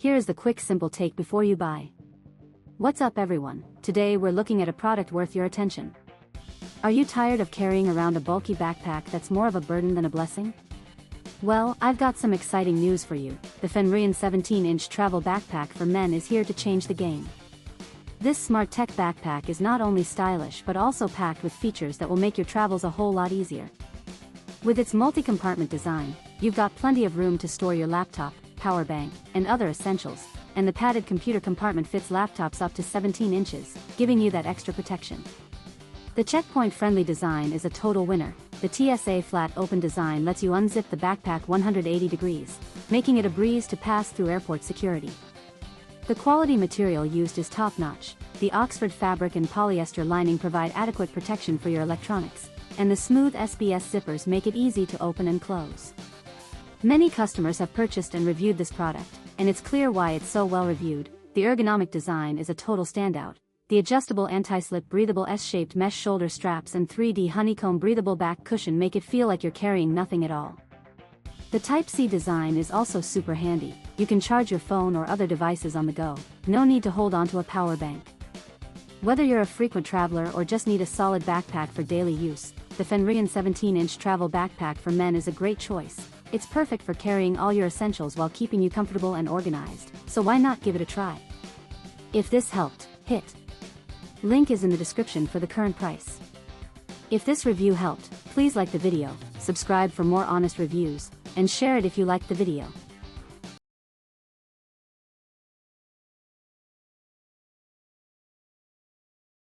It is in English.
Here is the quick simple take before you buy. What's up everyone, today we're looking at a product worth your attention. Are you tired of carrying around a bulky backpack that's more of a burden than a blessing? Well, I've got some exciting news for you. The FENRUIEN 17-inch travel backpack for men is here to change the game. This smart tech backpack is not only stylish but also packed with features that will make your travels a whole lot easier. With its multi-compartment design, you've got plenty of room to store your laptop, power bank, and other essentials, and the padded computer compartment fits laptops up to 17 inches, giving you that extra protection. The checkpoint-friendly design is a total winner. The TSA flat open design lets you unzip the backpack 180 degrees, making it a breeze to pass through airport security. The quality material used is top-notch. The Oxford fabric and polyester lining provide adequate protection for your electronics, and the smooth SBS zippers make it easy to open and close. Many customers have purchased and reviewed this product, and it's clear why it's so well reviewed. The ergonomic design is a total standout. The adjustable anti-slip breathable S-shaped mesh shoulder straps and 3D honeycomb breathable back cushion make it feel like you're carrying nothing at all. The Type-C design is also super handy. You can charge your phone or other devices on the go. No need to hold onto a power bank. Whether you're a frequent traveler or just need a solid backpack for daily use, the FENRUIEN 17-inch travel backpack for men is a great choice. It's perfect for carrying all your essentials while keeping you comfortable and organized, so why not give it a try? If this helped, hit link is in the description for the current price. If this review helped, please like the video, subscribe for more honest reviews, and share it if you liked the video.